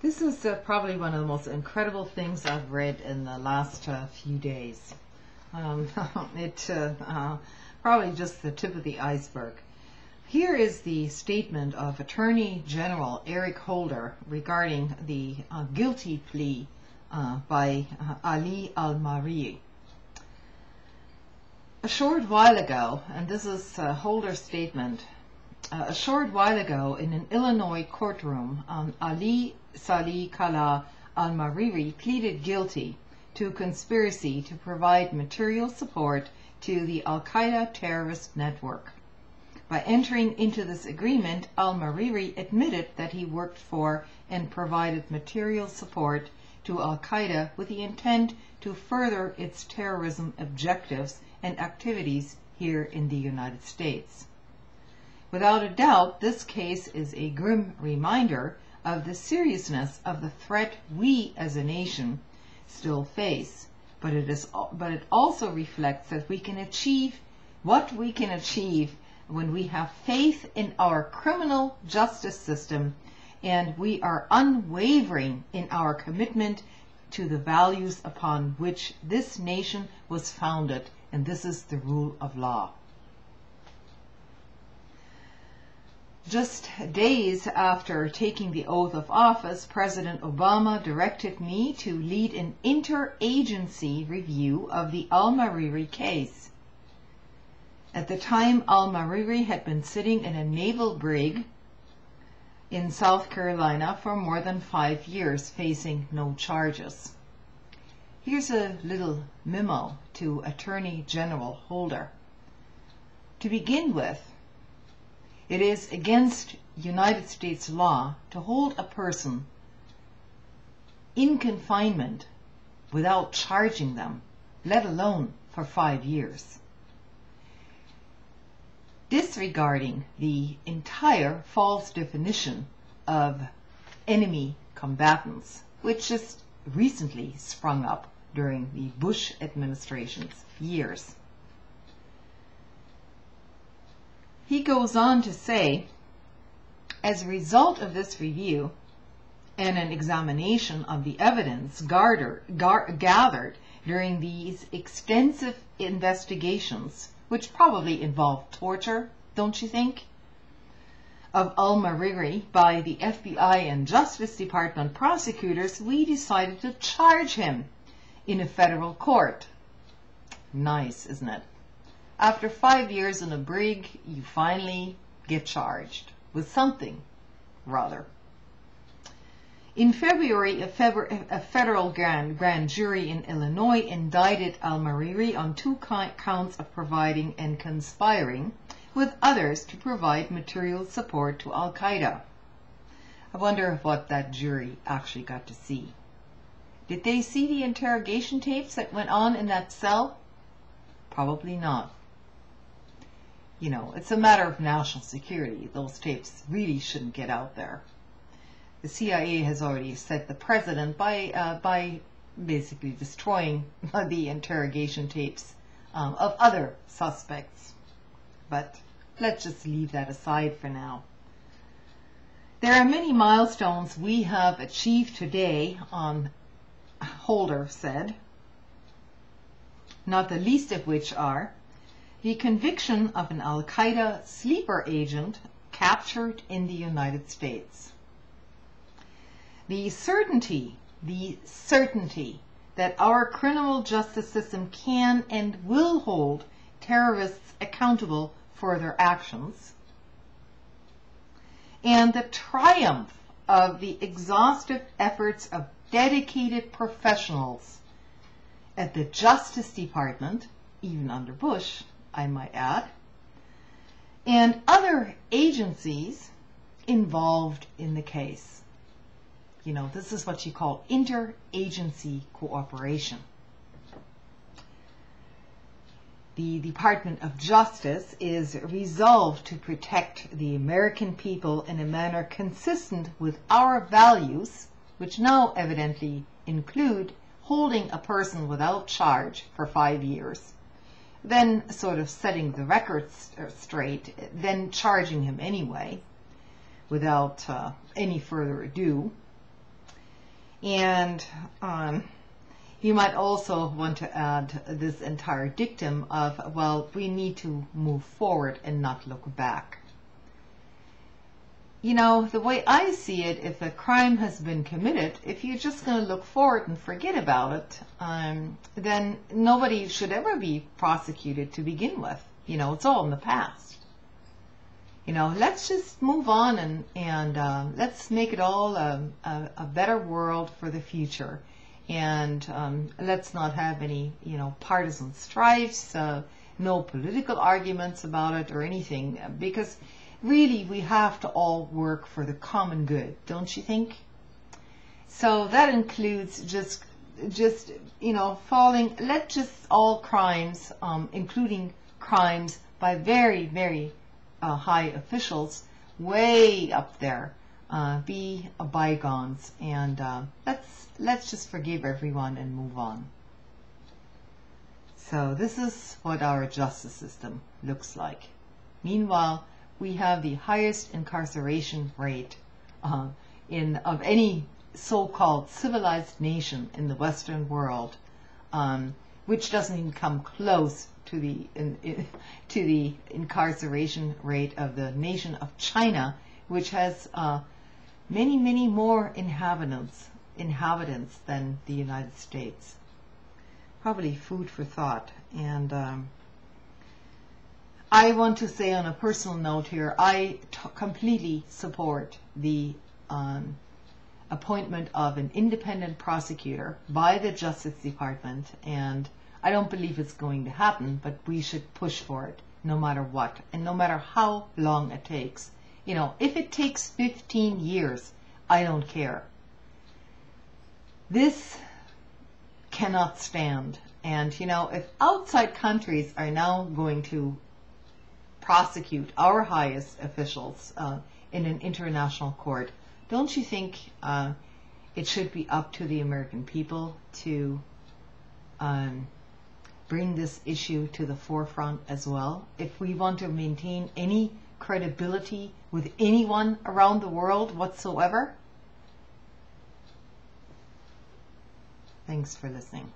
This is probably one of the most incredible things I've read in the last few days. It probably just the tip of the iceberg. Here is the statement of Attorney General Eric Holder regarding the guilty plea by Ali al-Mariri. A short while ago, and this is Holder's statement, a short while ago in an Illinois courtroom, Ali Salih Kala al-Mariri pleaded guilty to conspiracy to provide material support to the Al-Qaeda terrorist network. By entering into this agreement, al-Mariri admitted that he worked for and provided material support to Al-Qaeda with the intent to further its terrorism objectives and activities here in the United States. Without a doubt, this case is a grim reminder of the seriousness of the threat we as a nation still face, but it also reflects that we can achieve what we can achieve when we have faith in our criminal justice system and we are unwavering in our commitment to the values upon which this nation was founded, and this is the rule of law. Just days after taking the oath of office, President Obama directed me to lead an interagency review of the al-Mariri case. At the time, al-Mariri had been sitting in a naval brig in South Carolina for more than 5 years, facing no charges. Here's a little memo to Attorney General Holder. To begin with, it is against United States law to hold a person in confinement without charging them, let alone for 5 years. Disregarding the entire false definition of enemy combatants, which just recently sprung up during the Bush administration's years. He goes on to say, as a result of this review and an examination of the evidence gathered during these extensive investigations, which probably involved torture, don't you think, of al-Mariri by the FBI and Justice Department prosecutors, we decided to charge him in a federal court. Nice, isn't it? After 5 years in a brig, you finally get charged with something, rather. In February, a federal grand jury in Illinois indicted al-Mariri on 2 counts of providing and conspiring with others to provide material support to Al-Qaeda. I wonder what that jury actually got to see. Did they see the interrogation tapes that went on in that cell? Probably not. You know, it's a matter of national security. Those tapes really shouldn't get out there. The CIA has already set the precedent by basically destroying the interrogation tapes of other suspects. But let's just leave that aside for now. There are many milestones we have achieved today, Holder said, not the least of which are the conviction of an Al-Qaeda sleeper agent captured in the United States. The certainty that our criminal justice system can and will hold terrorists accountable for their actions, and the triumph of the exhaustive efforts of dedicated professionals at the Justice Department, even under Bush, I might add, and other agencies involved in the case. You know, this is what you call interagency cooperation. The Department of Justice is resolved to protect the American people in a manner consistent with our values, which now evidently include holding a person without charge for 5 years, then sort of setting the records straight, then charging him anyway without any further ado, And you might also want to add this entire dictum of, well, we need to move forward and not look back. You know, the way I see it, if a crime has been committed, if you're just going to look forward and forget about it, then nobody should ever be prosecuted to begin with. You know, it's all in the past. You know, let's just move on and let's make it all a better world for the future. And let's not have any, you know, partisan strifes, no political arguments about it or anything, because really we have to all work for the common good, don't you think? So that includes just you know, let just all crimes, including crimes by very, very high officials way up there, be bygones, and let's just forgive everyone and move on. So this is what our justice system looks like. Meanwhile, we have the highest incarceration rate of any so-called civilized nation in the Western world, which doesn't even come close to the incarceration rate of the nation of China, which has many, many more inhabitants than the United States. Probably food for thought. And I want to say on a personal note here, I completely support the appointment of an independent prosecutor by the Justice Department, and I don't believe it's going to happen, but we should push for it no matter what, and no matter how long it takes. You know, if it takes 15 years, I don't care. This cannot stand. And, you know, if outside countries are now going to prosecute our highest officials in an international court, don't you think it should be up to the American people to bring this issue to the forefront as well, if we want to maintain any credibility with anyone around the world whatsoever? Thanks for listening.